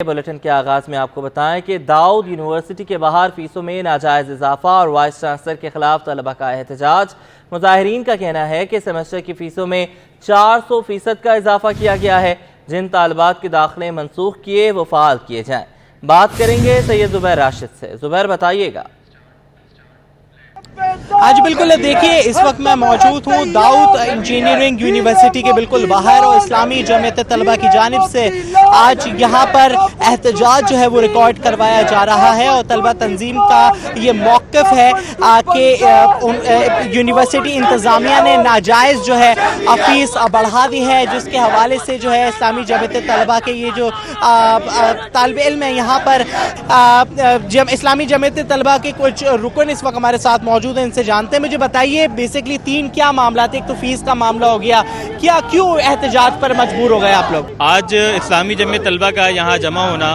Bulletin के आगाज में आपको बताएं कि दाऊद यूनिवर्सिटी के बाहर फीसों में नाजायज इजाफा और वाइस चांसलर के खिलाफ तलबा का एहतजाज। मुजाहिरीन का कहना है कि सेमेस्टर की फीसों में 400% का इजाफा किया गया है। जिन तालिबात के दाखिले मनसूख किए वो फाल किए जाएं। बात करेंगे सैयद जुबैर राशिद से। जुबैर बताइएगा। आज बिल्कुल देखिए, इस वक्त मैं मौजूद हूँ दाऊद इंजीनियरिंग यूनिवर्सिटी के बिल्कुल बाहर और इस्लामी जमीयत तलबा की जानिब से आज यहाँ पर एहतजाज जो है वो रिकॉर्ड करवाया जा रहा है और तलबा तंजीम का ये मौक़िफ़ है कि यूनिवर्सिटी इंतज़ामिया ने नाजायज़ जो है फीस बढ़ा दी है, जिसके हवाले से जो है इस्लामी जमीयत तलबा के ये जो तालिब इल्म है यहाँ पर इस्लामी जमीयत तलबा के कुछ रुकन इस वक्त हमारे साथ मौजूद हैं, इनसे जानते हैं। मुझे बताइए बेसिकली तीन क्या मामला थे। एक तो फीस का मामला हो गया, क्या क्यों एहतजाज पर मजबूर हो गए आप लोग? आज इस्लामी जमीयत तलबा का यहाँ जमा होना,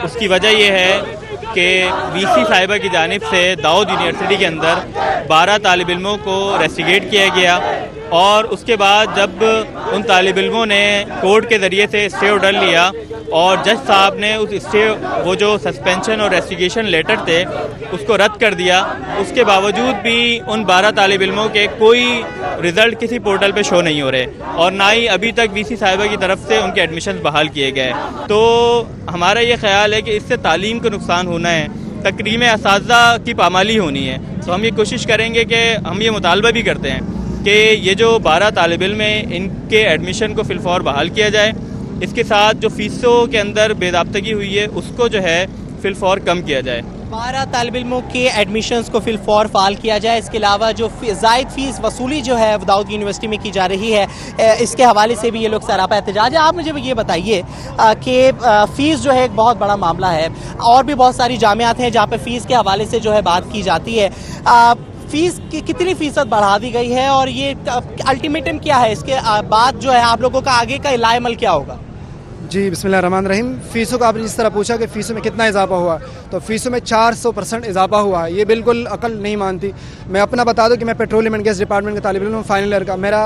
उसकी वजह यह है कि वीसी साहिबा की जानिब से दाऊद यूनिवर्सिटी के अंदर 12 तालिब इल्मों को रेस्टिगेट किया गया और उसके बाद जब उन तालिब इल्मों ने कोर्ट के ज़रिए से स्टे ऑर्डर लिया और जज साहब ने उस स्टे वो जो सस्पेंशन और रेस्टिगेशन लेटर थे उसको रद्द कर दिया, उसके बावजूद भी उन 12 तालिब इल्मों के कोई रिज़ल्ट किसी पोर्टल पे शो नहीं हो रहे और ना ही अभी तक वीसी साहिबा की तरफ से उनके एडमिशन बहाल किए गए। तो हमारा ये ख्याल है कि इससे तालीम को नुकसान होना है, तकरीम असातिज़ा की पामाली होनी है। तो हम ये कोशिश करेंगे कि हम ये मुतालबा भी करते हैं कि ये जो 12 तालिब इल्म हैं इनके एडमिशन को फिलफौर बहाल किया जाए। इसके साथ जो फ़ीसों के अंदर बेदाब्तगी हुई है उसको जो है फिलफौर कम किया जाए। 12 तालिब इल्मों के एडमिशन्स को फिलफौर फाल किया जाए। इसके अलावा जो ज़ायद फ़ीस वसूली जो है दाऊद यूनिवर्सिटी में की जा रही है, इसके हवाले से भी ये लोग सरापा एहतजाज है। आप मुझे ये बताइए कि फ़ीस जो है एक बहुत बड़ा मामला है और भी बहुत सारी जामियात हैं जहाँ पर फ़ीस के हवाले से जो है बात की जाती है। फीस की कितनी फीसद बढ़ा दी गई है और ये अल्टीमेटम क्या है? इसके बाद जो है आप लोगों का आगे का इलाजमल क्या होगा? जी बिस्मिल्लाहिर्रहमानिर्रहीम। फ़ीसों का आपने जिस तरह पूछा कि फ़ीसों में कितना इजाफा हुआ, तो फ़ीसों में 400% इजाफा हुआ है। ये बिल्कुल अकल नहीं मानती। मैं अपना बता दूं कि मैं पेट्रोलियम एंड गैस डिपार्टमेंट का तालिब इल्म हूं, फाइनल ईयर का। मेरा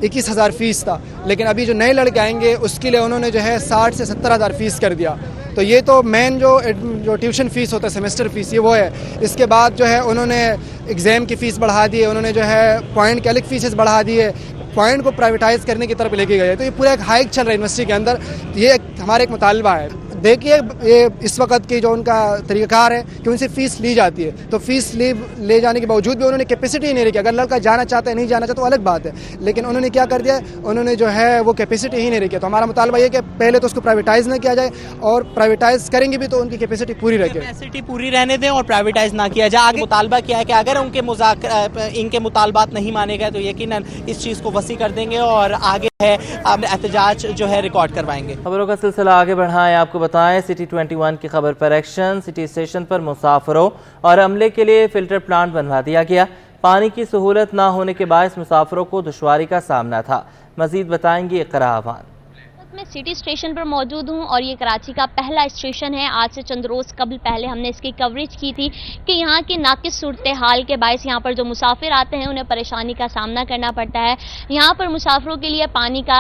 21,000 फ़ीस था, लेकिन अभी जो नए लड़के आएंगे उसके लिए उन्होंने जो है 60 से 70,000 फ़ीस कर दिया। तो ये तो मेन जो ट्यूशन फ़ीस होता है, सेमेस्टर फ़ीस, ये वो है। इसके बाद जो है उन्होंने एग्ज़ाम की फ़ीस बढ़ा दी है, उन्होंने जो है पॉइंट के अलग फ़ीसेस बढ़ा दी है, पॉइंट को प्राइवेटाइज़ करने की तरफ लेके गए हैं। तो ये पूरा एक हाइक चल रहा है यूनिवर्सिटी के अंदर। ये हमारा एक मुतालबा है। देखिए ये इस वक्त की जो उनका तरीक़ाकार है कि उनसे फ़ीस ली जाती है, तो फ़ीस ले जाने के बावजूद भी उन्होंने कैपेसिटी ही नहीं रखी। अगर लड़का जाना चाहता है, नहीं जाना चाहता तो अलग बात है, लेकिन उन्होंने क्या कर दिया, उन्होंने जो है वो कैपेसिटी ही नहीं रखी। तो हमारा मुतालबा ये कि पहले तो उसको प्राइवेटाइज़ ना किया जाए और प्राइवेटाइज़ करेंगे भी तो उनकी कैपेसिटी पूरी रखे, कैपेसिटी पूरी रहने दें और प्राइवेटाइज़ ना किया जाए। आगे मुतालबा क्या है कि अगर इनके मुतालबात नहीं माने गए तो यकीनन इस चीज़ को वसी कर देंगे और आगे है एहतजाज जो है रिकॉर्ड करवाएंगे। खबरों का सिलसिला आगे बढ़ाएं। आपको बताएं सिटी 21 की खबर पर एक्शन। सिटी स्टेशन पर मुसाफिरों और अमले के लिए फिल्टर प्लांट बनवा दिया गया। पानी की सहूलत ना होने के बायस मुसाफिरों को दुश्वारी का सामना था। मजीद बताएंगे इकरा अवान। मैं सिटी स्टेशन पर मौजूद हूं और ये कराची का पहला स्टेशन है। आज से चंद रोज़ कबल पहले हमने इसकी कवरेज की थी कि यहाँ की नाकिस सूरत हाल के बायस यहाँ पर जो मुसाफिर आते हैं उन्हें परेशानी का सामना करना पड़ता है। यहाँ पर मुसाफिरों के लिए पानी का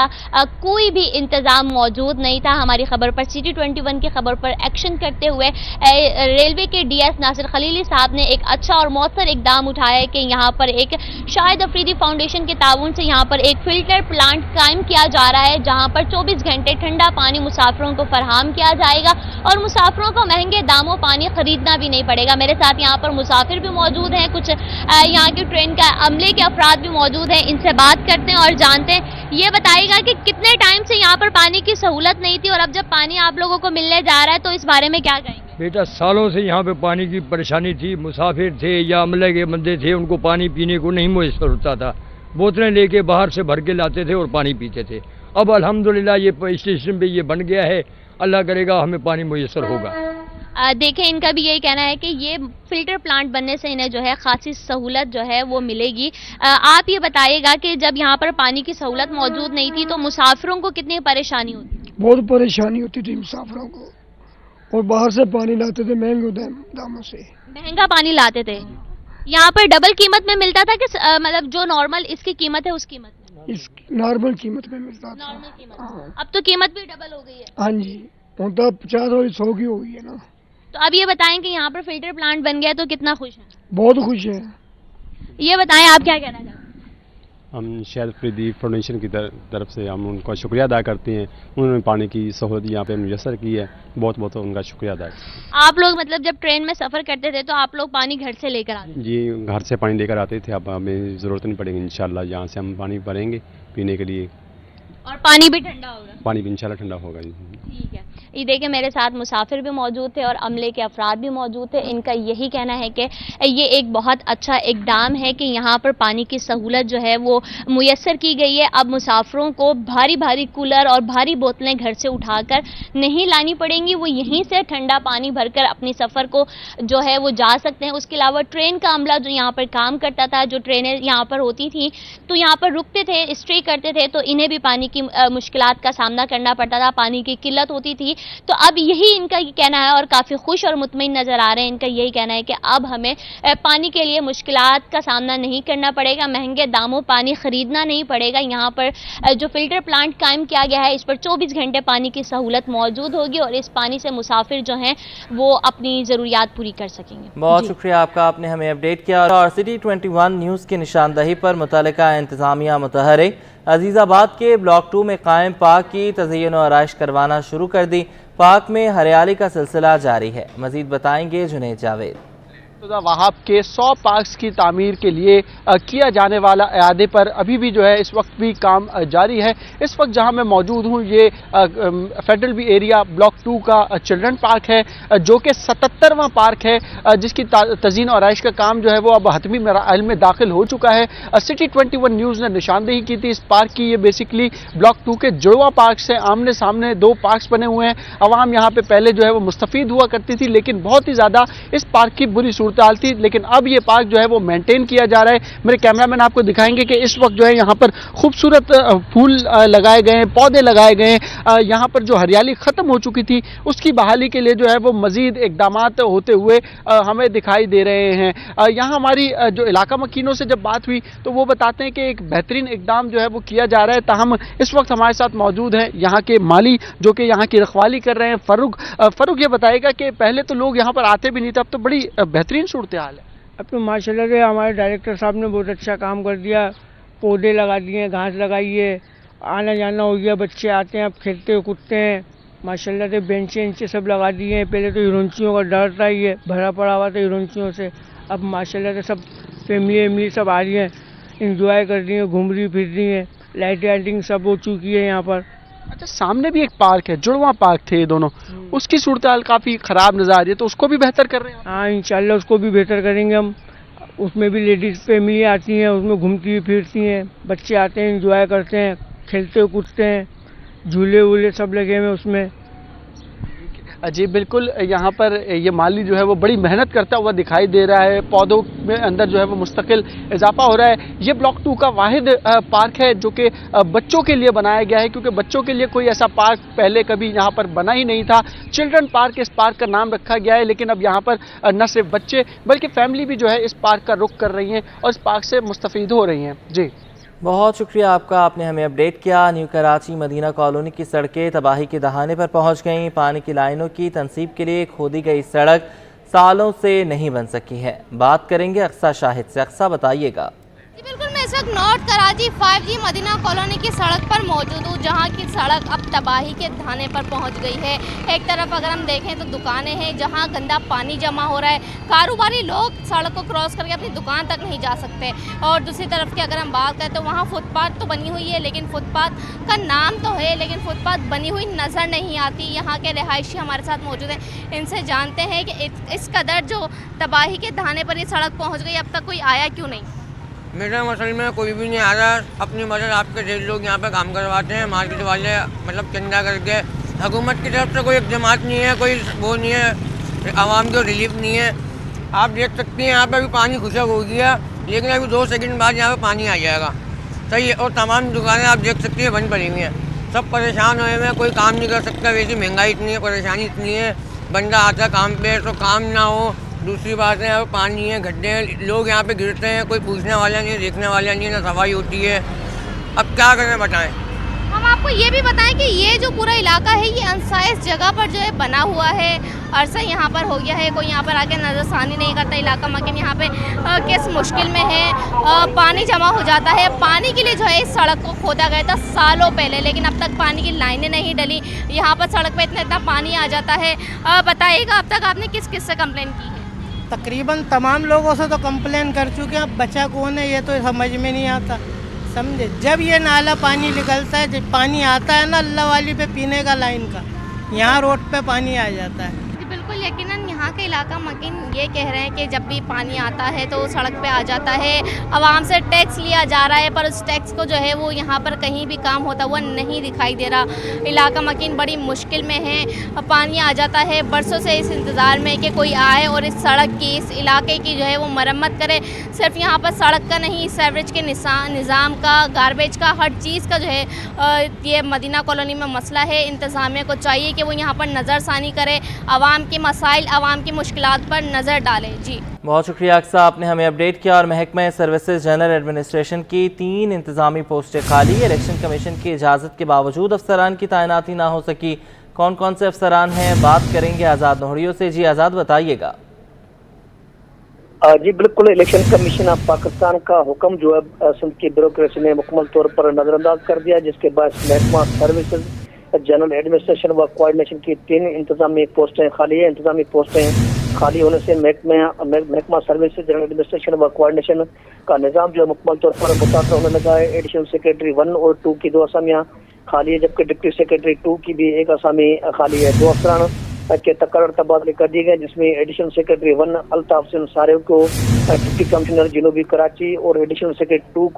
कोई भी इंतज़ाम मौजूद नहीं था। हमारी खबर पर सिटी 21 की खबर पर एक्शन करते हुए रेलवे के DS नासिर खलीली साहब ने एक अच्छा और मौसर इकदाम उठाया है कि यहाँ पर एक शाहिद अफरीदी फाउंडेशन के ताउन से यहाँ पर एक फ़िल्टर प्लांट कायम किया जा रहा है, जहाँ पर 24 घंटे ठंडा पानी मुसाफिरों को फराहम किया जाएगा और मुसाफिरों को महंगे दामों पानी खरीदना भी नहीं पड़ेगा। मेरे साथ यहाँ पर मुसाफिर भी मौजूद हैं, कुछ यहाँ की ट्रेन का अमले के अफराद भी मौजूद हैं। इनसे बात करते हैं और जानते हैं। ये बताइएगा कि कितने टाइम से यहाँ पर पानी की सहूलत नहीं थी और अब जब पानी आप लोगों को मिलने जा रहा है तो इस बारे में क्या कहेंगे? बेटा सालों से यहाँ पे पानी की परेशानी थी। मुसाफिर थे या अमले के बंदे थे, उनको पानी पीने को नहीं मुयस्सर होता था। बोतलें लेके बाहर से भर के लाते थे और पानी पीते थे। अब अल्हम्दुलिल्लाह ये स्टेशन पे ये बन गया है, अल्लाह करेगा हमें पानी मुयस्सर होगा। देखें, इनका भी यही कहना है कि ये फिल्टर प्लांट बनने से इन्हें जो है खासी सहूलत जो है वो मिलेगी। आप ये बताइएगा कि जब यहाँ पर पानी की सहूलत मौजूद नहीं थी तो मुसाफिरों को कितनी परेशानी होती? बहुत परेशानी होती थी मुसाफिरों को और बाहर से पानी लाते थे महंगे दामों से। महंगा पानी लाते थे। यहाँ पर डबल कीमत में मिलता था कि मतलब जो नॉर्मल इसकी कीमत है उस कीमत में? इस नॉर्मल कीमत में मिलता था। नॉर्मल कीमत। अब तो कीमत भी डबल हो गई है। हाँ जी। होता 50 और 100 की हो गई है ना। तो अब ये बताएं कि यहाँ पर फिल्टर प्लांट बन गया तो कितना खुश हैं? बहुत खुश है। ये बताएं आप क्या कहना चाहते हैं? हम शहद प्रदीप फाउंडेशन की तरफ से हम उनका शुक्रिया अदा करते हैं। उन्होंने पानी की सहूलत यहाँ पे मुयसर की है, बहुत बहुत उनका शुक्रिया अदा करते हैं। आप लोग मतलब जब ट्रेन में सफर करते थे तो आप लोग पानी घर से लेकर आते थे? जी, घर से पानी लेकर आते थे। अब हमें ज़रूरत नहीं पड़ेगी इंशाल्लाह, यहाँ से हम पानी भरेंगे पीने के लिए, और पानी भी ठंडा होगा? पानी भी इंशाल्लाह ठंडा होगा जी। ठीक है। ये देखिए मेरे साथ मुसाफिर भी मौजूद थे और अमले के अफराद भी मौजूद थे। इनका यही कहना है कि ये एक बहुत अच्छा इकदाम है कि यहाँ पर पानी की सहूलत जो है वो मुयस्सर की गई है। अब मुसाफिरों को भारी भारी कूलर और भारी बोतलें घर से उठाकर नहीं लानी पड़ेंगी, वो यहीं से ठंडा पानी भरकर अपनी सफ़र को जो है वो जा सकते हैं। उसके अलावा ट्रेन का अमला जो यहाँ पर काम करता था, जो ट्रेनें यहाँ पर होती थी तो यहाँ पर रुकते थे, स्टे करते थे, तो इन्हें भी पानी की मुश्किलात का सामना करना पड़ता था, पानी की किल्लत होती थी। तो अब यही इनका ये कहना है और काफ़ी खुश और मुतमईन नज़र आ रहे हैं। इनका यही कहना है कि अब हमें पानी के लिए मुश्किलात का सामना नहीं करना पड़ेगा, महंगे दामों पानी ख़रीदना नहीं पड़ेगा। यहाँ पर जो फ़िल्टर प्लांट कायम किया गया है इस पर 24 घंटे पानी की सहूलत मौजूद होगी और इस पानी से मुसाफिर जो हैं वो अपनी ज़रूरियात पूरी कर सकेंगे। बहुत शुक्रिया आपका, आपने हमें अपडेट किया। और सिटी 21 न्यूज़ की निशानदही पर मुतल्लिका इंतज़ामिया मुतहरिक अजीज़ाबाद के ब्लॉक 2 में कायम पार्क की तज़य्युन और आराइश करवाना शुरू कर दी। पार्क में हरियाली का सिलसिला जारी है। मज़ीद बताएंगे जुनैद जावेद। वहाब के 100 पार्क्स की तामीर के लिए किया जाने वाला इआदे पर अभी भी जो है इस वक्त भी काम जारी है। इस वक्त जहां मैं मौजूद हूं ये फेडरल बी एरिया ब्लॉक 2 का चिल्ड्रन पार्क है, जो कि 77वां पार्क है, जिसकी तज़यीन और आराइश का काम जो है वो अब हतमी मराहिल में दाखिल हो चुका है। सिटी 21 न्यूज़ ने निशानदेही की थी इस पार्क की। ये बेसिकली ब्लॉक 2 के जुड़वा पार्क से आमने सामने 2 पार्क्स बने हुए हैं। अवाम यहाँ पे पहले जो है वो मुस्तफ़ीद हुआ करती थी, लेकिन बहुत ही ज़्यादा इस पार्क की बुरी सूरत थी, लेकिन अब ये पार्क जो है वो मेंटेन किया जा रहा है। मेरे कैमरामैन आपको दिखाएंगे कि इस वक्त जो है यहाँ पर खूबसूरत फूल लगाए गए हैं, पौधे लगाए गए हैं। यहाँ पर जो हरियाली खत्म हो चुकी थी उसकी बहाली के लिए जो है वो मजीद इकदामात होते हुए हमें दिखाई दे रहे हैं। यहाँ हमारी जो इलाका मकीनों से जब बात हुई तो वो बताते हैं कि एक बेहतरीन इकदाम जो है वो किया जा रहा है। ताहम इस वक्त हमारे साथ मौजूद है यहाँ के माली जो कि यहाँ की रखवाली कर रहे हैं, फरूक ये बताएगा कि पहले तो लोग यहाँ पर आते भी नहीं थे, अब तो बड़ी बेहतरीन सूरत हाल है। अब तो माशाल्लाह से हमारे डायरेक्टर साहब ने बहुत अच्छा काम कर दिया, पौधे लगा दिए, घास लगाई है, आना जाना हो गया, बच्चे आते हैं अब खेलते कूदते हैं। माशाल्लाह से बेंचे सब लगा दिए हैं। पहले तो हिरोंचियों का डर था, ये भरा पड़ा हुआ था हिरोंचियों से, अब माशाल्लाह से सब फैमिली सब आ रही हैं, इंजॉय कर रही हैं, घूम रही फिर रही हैं, लाइटिंग सब हो चुकी है यहाँ पर। अच्छा, सामने भी एक पार्क है, जुड़वा पार्क थे ये दोनों, उसकी सूरत हाल काफ़ी ख़राब नज़र आ रही है, तो उसको भी बेहतर कर रहे हैं? हाँ इंशाल्लाह उसको भी बेहतर करेंगे हम। उसमें भी लेडीज़ फैमिली आती हैं, उसमें घूमती फिरती हैं, बच्चे आते हैं, इंजॉय करते हैं, खेलते कूदते हैं, झूले वूले सब लगे हुए उसमें। जी बिल्कुल, यहाँ पर ये माली जो है वो बड़ी मेहनत करता हुआ दिखाई दे रहा है। पौधों में अंदर जो है वो मुस्तकिल इजाफा हो रहा है। ये ब्लॉक 2 का वाहिद पार्क है जो कि बच्चों के लिए बनाया गया है, क्योंकि बच्चों के लिए कोई ऐसा पार्क पहले कभी यहाँ पर बना ही नहीं था। चिल्ड्रन पार्क इस पार्क का नाम रखा गया है, लेकिन अब यहाँ पर न सिर्फ बच्चे बल्कि फैमिली भी जो है इस पार्क का रुख कर रही हैं और इस पार्क से मुस्तफ़ीद हो रही हैं। जी बहुत शुक्रिया आपका, आपने हमें अपडेट किया। न्यू कराची मदीना कॉलोनी की सड़कें तबाही के दहाने पर पहुंच गईं। पानी की लाइनों की तनसीब के लिए खोदी गई सड़क सालों से नहीं बन सकी है। बात करेंगे अक्सा शाहिद से। अक्सा बताइएगा। बिल्कुल, मैं इस वक्त north Karachi 5G Medina colony की सड़क पर मौजूद हूँ, जहाँ की सड़क अब तबाही के धाने पर पहुँच गई है। एक तरफ अगर हम देखें तो दुकानें हैं जहाँ गंदा पानी जमा हो रहा है, कारोबारी लोग सड़क को क्रॉस करके अपनी दुकान तक नहीं जा सकते। और दूसरी तरफ की अगर हम बात करें तो वहाँ फुटपाथ तो बनी हुई है, लेकिन फुटपाथ का नाम तो है लेकिन फुटपाथ बनी हुई नज़र नहीं आती। यहाँ के रिहायशी हमारे साथ मौजूद हैं, इनसे जानते हैं कि इस कदर जो तबाही के धाने पर ये सड़क पहुँच गई, अब तक कोई आया क्यों नहीं? मेरा मसल में कोई भी नहीं आ रहा। अपनी मदद आपके ढेर लोग यहाँ पे काम करवाते हैं, मार्केट वाले मतलब चंदा करके। हुकूमत की तरफ से कोई इक़दामात नहीं है, कोई वो नहीं है, आवाम को रिलीफ नहीं है। आप देख सकती हैं यहाँ पे अभी पानी खुशक हो गया, लेकिन अभी 2 सेकंड बाद यहाँ पे पानी आ जाएगा। सही है। और तमाम दुकानें आप देख सकती हैं बंद पड़ी हुई हैं, सब परेशान हुए हैं, कोई काम नहीं कर सकता। वैसे महंगाई इतनी है, परेशानी इतनी है, बंदा आता है काम पे तो काम ना हो। दूसरी बात है यहाँ पे पानी है, गड्ढे हैं, लोग यहाँ पे गिरते हैं, कोई पूछने वाला नहीं है, देखने वाला नहीं है, ना सफाई होती है। अब क्या करें बताएं। हम आपको आपको ये भी बताएं कि ये जो पूरा इलाका है ये अनसाइज जगह पर जो है बना हुआ है, अरसा यहाँ पर हो गया है, कोई यहाँ पर आके नज़रसानी नहीं करता, इलाका मकीन यहाँ पे किस मुश्किल में है, पानी जमा हो जाता है। पानी के लिए जो है इस सड़क को खोदा गया था सालों पहले, लेकिन अब तक पानी की लाइनें नहीं डली, यहाँ पर सड़क पे इतना पानी आ जाता है। बताइएगा अब तक आपने किस किस से कंप्लेन की है? तकरीबन तमाम लोगों से तो कंप्लेन कर चुके हैं, अब बचा कौन है ये तो समझ में नहीं आता, समझे। जब ये नाला पानी निकलता है, जब पानी आता है ना अल्लाह वाली पे पीने का लाइन का, यहाँ रोड पे पानी आ जाता है। बिल्कुल यकीनन यहाँ के इलाका मकीन ये कह रहे हैं कि जब भी पानी आता है तो सड़क पे आ जाता है, आवाम से टैक्स लिया जा रहा है, पर उस टैक्स को जो है वो यहाँ पर कहीं भी काम होता हुआ नहीं दिखाई दे रहा। इलाका मकीन बड़ी मुश्किल में है, पानी आ जाता है, बरसों से इस इंतज़ार में कि कोई आए और इस सड़क की, इस इलाके की जो है वो मरम्मत करे। सिर्फ यहाँ पर सड़क का नहीं, सेवरेज के निज़ाम का, गार्बेज का, हर चीज़ का जो है ये मदीना कॉलोनी में मसला है। इंतज़ामिया को चाहिए कि वो यहाँ पर नज़रसानी करे, आवाम के मसाइल, आवाम की मुश्किलात पर नज़र डालें। जी बहुत शुक्रिया अक्सा, आपने हमें अपडेट किया। और महकमा सर्विसेज जनरल एडमिनिस्ट्रेशन की 3 इंतजामी पोस्टें खाली, इलेक्शन कमीशन की इजाज़त के बावजूद अफसरान की तैनाती ना हो सकी। कौन कौन से अफसरान हैं, बात करेंगे आज़ाद नोहरियों से। जी आज़ाद, बताइएगा। जी बिल्कुल, इलेक्शन कमीशन ऑफ पाकिस्तान का हुक्म जो है सिंध की ब्यूरोक्रेसी ने मुकम्मल तौर पर नज़रअंदाज कर दिया, जिसके बाद महकमा सर्विसेज जनरल एडमिनिस्ट्रेशन व कोऑर्डिनेशन की 3 इंतजामी पोस्टें खाली है। इंतजामी पोस्टें खाली होने से महकमा सर्विसेज जनरल एडमिनिस्ट्रेशन व कोऑर्डिनेशन का निज़ाम जो है मुकम्मल तौर पर मुतासर होने लगा है। एडिशनल सेक्रेटरी 1 और 2 की 2 असामियाँ खाली है, जबकि डिप्टी सेक्रेटरी 2 की भी 1 असामी खाली है। 2 अफसरान के तकर्रर तबादले कर दिए गए, जिसमें एडिशनल सेक्रेटरी 1 अल्ताफ हुसैन सारेव को डिप्टी कमिश्नर जनूबी कराची और additional secretary 2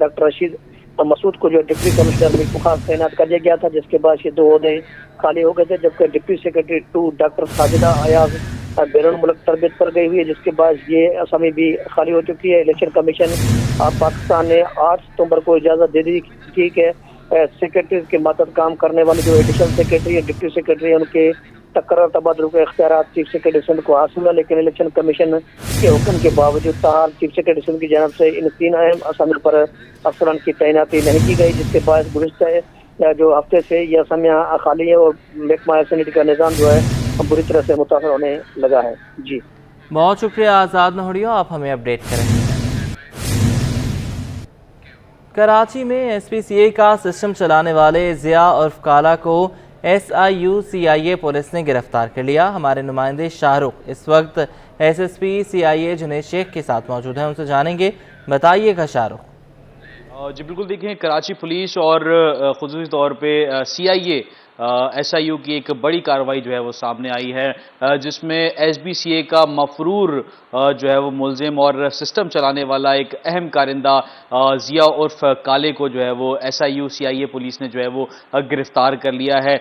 doctor Rashid Masood को जो डिप्टी कमिश्नर में खास तैनात कर दिया गया था, जिसके बाद ये 2 ओहदे खाली हो गए थे। जबकि deputy secretary 2 doctor Sajida Ayaz बैरून मुल्क तरबियत पर गई हुई है, जिसके बाद ये असामी भी खाली हो चुकी है। इलेक्शन कमीशन पाकिस्तान ने 8 सितंबर को इजाज़त दे दी थी कि सेक्रेटरीज के मातहत काम करने वाले जो एडिशनल सेक्रेटरी है, डिप्टी सेक्रेटरी है, उनके तकर्रर तबादलों के इख्तियारात चीफ सेक्रेटरी सिंध को हासिल है। लेकिन इलेक्शन कमीशन के हुक्म के बावजूद ताहाल चीफ सेक्रेटरी सिंध की जानब से इन 3 अहम असामियों पर अफसरान की तैनाती नहीं की गई, जिसके बाद गुज़िश्ता जो हफ्ते से ये असामियाँ खाली है और महकमा एसएनडी का निज़ाम जो है बुरी तरह से मुतासर होने लगा है। जी बहुत शुक्रिया आज़ाद नोहरियों, आप हमें अपडेट करें। कराची में SPCA का सिस्टम चलाने वाले ज़िया उर्फ काला को SIU-CIA पुलिस ने गिरफ्तार कर लिया। हमारे नुमाइंदे शाहरुख इस वक्त SSP CIA जुनैद शेख के साथ मौजूद हैं, उनसे जानेंगे। बताइएगा शाहरुख। जी बिल्कुल, देखें कराची पुलिस और ख़ुसूसी तौर पे CIA SIU की एक बड़ी कार्रवाई जो है वो सामने आई है, जिसमें SBCA का मफरूर जो है वो मुलजिम और सिस्टम चलाने वाला एक अहम कारिंदा ज़िया उर्फ काले को जो है वो SIU CIA पुलिस ने जो है वो गिरफ्तार कर लिया है।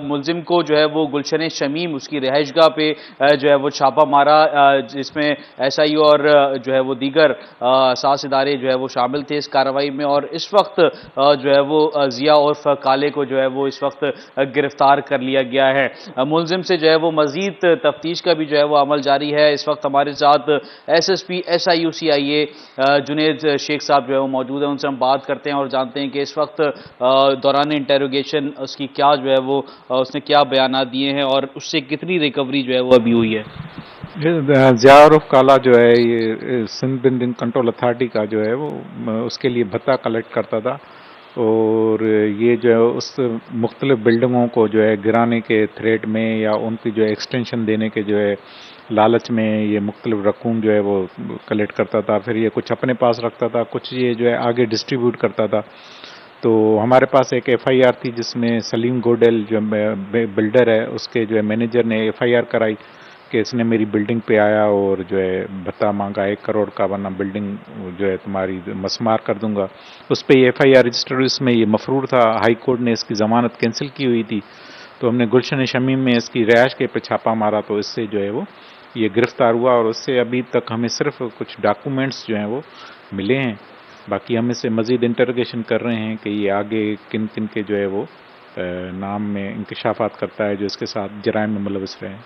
मुलजिम को जो है वो गुलशन शमीम उसकी रहायशगाह पे जो है वो छापा मारा, जिसमें SIU और जो है वो दीगर सास इदारे जो है वो शामिल थे इस कार्रवाई में। और इस वक्त जो है वो ज़िया उर्फ काले को जो है वो इस वक्त गिरफ्तार कर लिया गया है। मुलजिम से जो है वो मजीद तफ्तीश का भी जो है वो अमल जारी है। इस वक्त हमारे साथ SSP SIU CIA Junaid Sheikh साहब जो है वो मौजूद है, उनसे हम बात करते हैं और जानते हैं कि इस वक्त दौरान इंटेरोगेशन उसकी क्या जो है वो उसने क्या बयानात दिए हैं और उससे कितनी रिकवरी जो है वो अभी हुई है। ज़िया उर्फ काला जो है ये सिंध बिल्डिंग कंट्रोल अथॉरिटी का जो है वो उसके लिए भत्ता कलेक्ट करता था और ये जो है उस मुख्तलिफ बिल्डिंगों को जो है गिराने के थ्रेट में या उनकी जो है एक्सटेंशन देने के जो है लालच में ये मुख्तलिफ रकूम जो है वो कलेक्ट करता था। फिर ये कुछ अपने पास रखता था, कुछ ये जो है आगे डिस्ट्रीब्यूट करता था। तो हमारे पास एक FIR थी जिसमें सलीम गोडेल जो बिल्डर है उसके जो है मैनेजर ने FIR कराई कि इसने मेरी बिल्डिंग पे आया और जो है भत्ता मांगा 1 करोड़ का, वरना बिल्डिंग जो है तुम्हारी मसमार कर दूंगा। उस पर ये FIR रजिस्टर हुई, इसमें ये मफरूर था। हाई कोर्ट ने इसकी ज़मानत कैंसिल की हुई थी, तो हमने गुलशन शमीम में इसकी रिहाइश के पे छापा मारा, तो इससे जो है वो ये गिरफ्तार हुआ और उससे अभी तक हमें सिर्फ कुछ डॉक्यूमेंट्स जो हैं वो मिले हैं। बाकी हम इससे मज़ीद इंटरोगेशन कर रहे हैं कि ये आगे किन किन के जो है वो नाम में इंकशाफात करता है जो इसके साथ जराइम में मुलविस रहे हैं।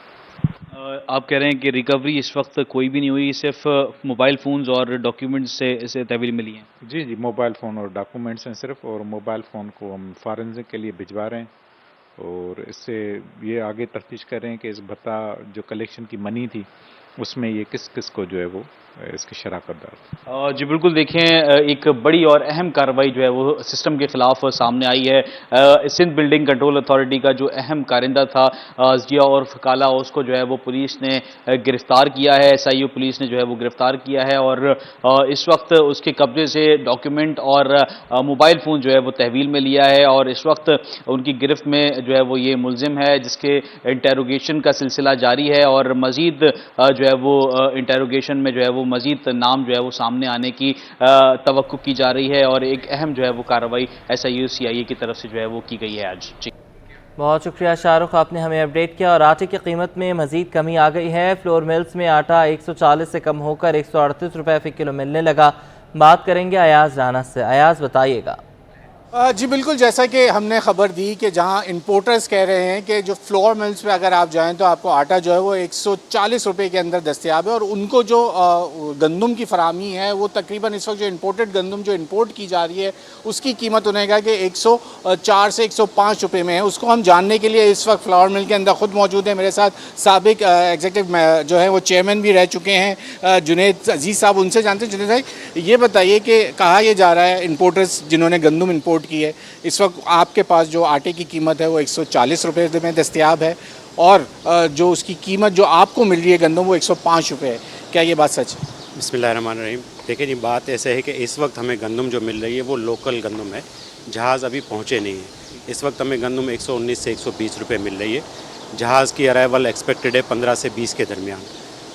आप कह रहे हैं कि रिकवरी इस वक्त कोई भी नहीं हुई, सिर्फ मोबाइल फ़ोन्स और डॉक्यूमेंट्स से इसे तहवील मिली है? जी जी, मोबाइल फ़ोन और डॉक्यूमेंट्स हैं सिर्फ, और मोबाइल फ़ोन को हम फॉरेंसिक के लिए भिजवा रहे हैं, और इससे ये आगे तफ्तीश कर रहे हैं कि इस भत्ता जो कलेक्शन की मनी थी उसमें ये किस किस को जो है वो इसके शराकतदार। जी बिल्कुल, देखें एक बड़ी और अहम कार्रवाई जो है वो सिस्टम के खिलाफ सामने आई है। सिंध बिल्डिंग कंट्रोल अथॉरिटी का जो अहम कारिंदा था जिया और काला, उसको जो है वो पुलिस ने गिरफ्तार किया है, SIU पुलिस ने जो है वो गिरफ्तार किया है, और इस वक्त उसके कब्जे से डॉक्यूमेंट और मोबाइल फ़ोन जो है वो तहवील में लिया है, और इस वक्त उनकी गिरफ्त में जो है वो ये मुलजिम है, जिसके इंटेरोगेशन का सिलसिला जारी है, और मज़ीद जो है वो इंटेरोगेशन में जो है वो मजीद नाम जो है वो सामने आने की तवक्को की जा रही है, और एक अहम जो है वो कार्रवाई SIU CIA की तरफ से जो है वो की गई है आज। जी बहुत शुक्रिया शाहरुख, आपने हमें अपडेट किया। और आटे की कीमत में मजीद कमी आ गई है। फ्लोर मिल्स में आटा 140 से कम होकर 138 रुपये फ़ी किलो मिलने लगा। बात करेंगे अयाज राना से। अयाज बताइएगा। जी बिल्कुल, जैसा कि हमने खबर दी कि जहां इंपोर्टर्स कह रहे हैं कि जो फ्लोर मिल्स पे अगर आप जाएं तो आपको आटा जो है वो 140 रुपये के अंदर दस्तयाब है, और उनको जो गंदम की फराहमी है वो तकरीबन इस वक्त जो इंपोर्टेड गंदम जो इंपोर्ट की जा रही है उसकी कीमत उन्हें कहा कि 104 से 105 रुपये में है। उसको हम जानने के लिए इस वक्त फ्लावर मिल के अंदर ख़ुद मौजूद है। मेरे साथ साबिक एग्जीक्यूटिव जो है वो चेयरमैन भी रह चुके हैं जुनेद अजीज़ साहब, उनसे जानते हैं। जुनेद भाई, ये बताइए कि कहा यह जा रहा है इंपोर्टर्स जिन्होंने गंदम इंपोर्ट की है, इस वक्त आपके पास जो आटे की कीमत है वो 140 रुपये में दस्तयाब है, और जो उसकी कीमत जो आपको मिल रही है गंदम वो 105 रुपये है, क्या ये बात सच है? बिस्मिल्लाहिर्रहमानिर्रहीम। देखिए जी, बात ऐसे है कि इस वक्त हमें गंदम जो मिल रही है वो लोकल गंदम है, जहाज़ अभी पहुँचे नहीं है। इस वक्त हमें गंदम 119 से 120 रुपये मिल रही है। जहाज़ की अराइवल एक्सपेक्टेड है 15 से 20 के दरमियान।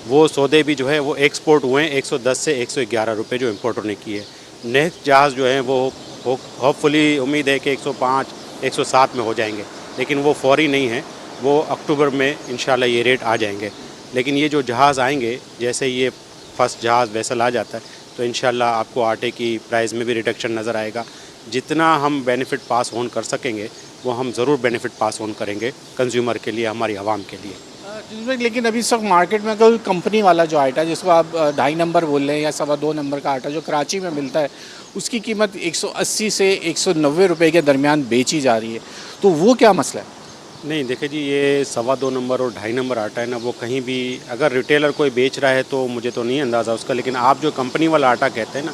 वो सौदे भी जो है वो एक्सपोर्ट हुए हैं 110 से 111 रुपये जो इम्पोर्टर ने किए। नेक्स्ट जहाज़ जो है वो होपफुली उम्मीद है कि 105 107 में हो जाएंगे, लेकिन वो फौरी नहीं है, वो अक्टूबर में इंशाल्लाह ये रेट आ जाएंगे। लेकिन ये जो जहाज़ आएंगे, जैसे ये फर्स्ट जहाज़ वेसल आ जाता है तो इंशाल्लाह आपको आटे की प्राइस में भी रिडक्शन नज़र आएगा। जितना हम बेनिफिट पास ऑन कर सकेंगे वो हम ज़रूर बेनिफिट पास ऑन करेंगे कंज्यूमर के लिए, हमारी आवाम के लिए। लेकिन अभी इस वक्त मार्केट में कोई कंपनी वाला जो आटा जिसको आप 2.5 नंबर बोल रहे हैं या 2.25 नंबर का आटा जो कराची में मिलता है उसकी कीमत 180 से 190 रुपये के दरमियान बेची जा रही है, तो वो क्या मसला है? नहीं देखिए जी, ये 2.25 नंबर और 2.5 नंबर आटा है ना, वो कहीं भी अगर रिटेलर कोई बेच रहा है तो मुझे तो नहीं अंदाज़ा उसका, लेकिन आप जो कंपनी वाला आटा कहते हैं ना,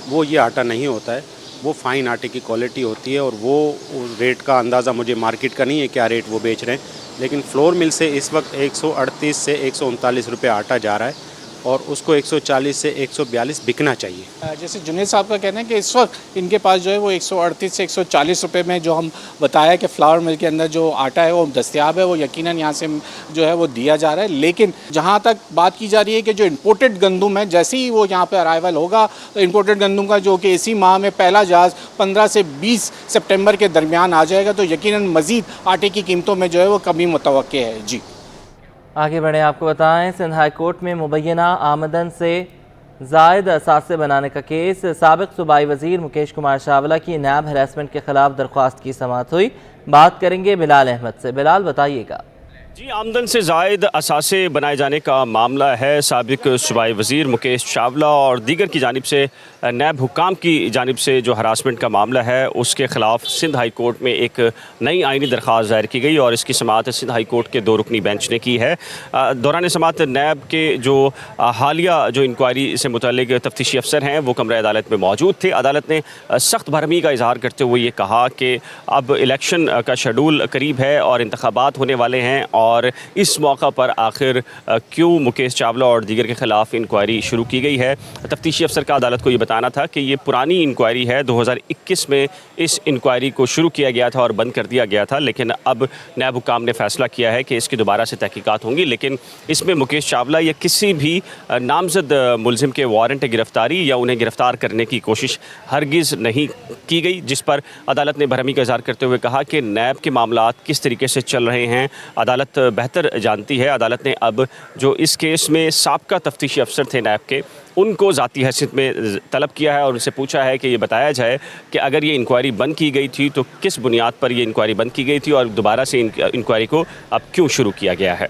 वो ये आटा नहीं होता है। वो फ़ाइन आटे की क्वालिटी होती है, और वो रेट का अंदाज़ा मुझे मार्केट का नहीं है क्या रेट वो बेच रहे हैं, लेकिन फ्लोर मिल से इस वक्त 138 से 139 रुपये आटा जा रहा है, और उसको 140 से 142 बिकना चाहिए। जैसे जुनेद साहब का कहना है कि इस वक्त इनके पास जो है वो 138 से 140 रुपये में जो हम बताया कि फ्लावर मिल के अंदर जो आटा है वो दस्तयाब है, वो यकीनन यहाँ से जो है वो दिया जा रहा है। लेकिन जहाँ तक बात की जा रही है कि जो इंपोर्टेड गंदम है, जैसे ही वो यहाँ पर अराइवल होगा तो इंपोर्टेड गंदम का जो कि इसी माह में पहला जहाज़ 15 से 20 सितंबर के दरमियान आ जाएगा, तो यकीनन मज़ीद आटे की कीमतों में जो है वो कमी मुतवक्के है। जी आगे बढ़े, आपको बताएं सिंध हाई कोर्ट में मुबैना आमदन से जायद असासे बनाने का केस। साबिक सूबाई वजीर मुकेश कुमार चावला की नैब हरासमेंट के खिलाफ दरख्वास्त की समाअत हुई। बात करेंगे बिलाल अहमद से। बिलाल बताइएगा। जी, आमदन से ज़ायद असासे बनाए जाने का मामला है। साबिक सूबाई वज़ीर मुकेश चावला और दीगर की जानिब से नैब हुक्काम की जानिब से जो हरासमेंट का मामला है उसके ख़िलाफ़ सिंध हाई कोर्ट में एक नई आइनी दरख्वास्त दायर की गई, और इसकी समाअत सिंध हाई कोर्ट के 2 रुकनी बेंच ने की है। दौरान समाअत नैब के जो हालिया जो इंक्वायरी से मुतल्लिक तफ्तीशी अफसर हैं वो कमरा अदालत में मौजूद थे। अदालत ने सख्त भरमी का इजहार करते हुए ये कहा कि अब इलेक्शन का शेड्यूल करीब है और इंतखाबात होने वाले हैं, और इस मौका पर आखिर क्यों मुकेश चावला और दीगर के ख़िलाफ़ इंक्वायरी शुरू की गई है। तफ्तीशी अफसर का अदालत को ये बताना था कि ये पुरानी इंक्वायरी है, 2021 में इस इंक्वायरी को शुरू किया गया था और बंद कर दिया गया था, लेकिन अब नैब हुक्काम ने फैसला किया है कि इसकी दोबारा से तहकीकात होंगी, लेकिन इसमें मुकेश चावला या किसी भी नामजद मुलजिम के वारंट गिरफ्तारी या उन्हें गिरफ्तार करने की कोशिश हरगिज़ नहीं की गई, जिस पर अदालत ने भरमी का इजहार करते हुए कहा कि नैब के मामलात किस तरीके से चल रहे हैं अदालत बेहतर जानती है। अदालत ने अब जो इस केस में साबका तफ्तीशी अफसर थे नैब के, उनको ज़ाती हैसियत में तलब किया है और उनसे पूछा है कि ये बताया जाए कि अगर ये इंक्वायरी बंद की गई थी तो किस बुनियाद पर ये इंक्वायरी बंद की गई थी और दोबारा से इंक्वायरी को अब क्यों शुरू किया गया है।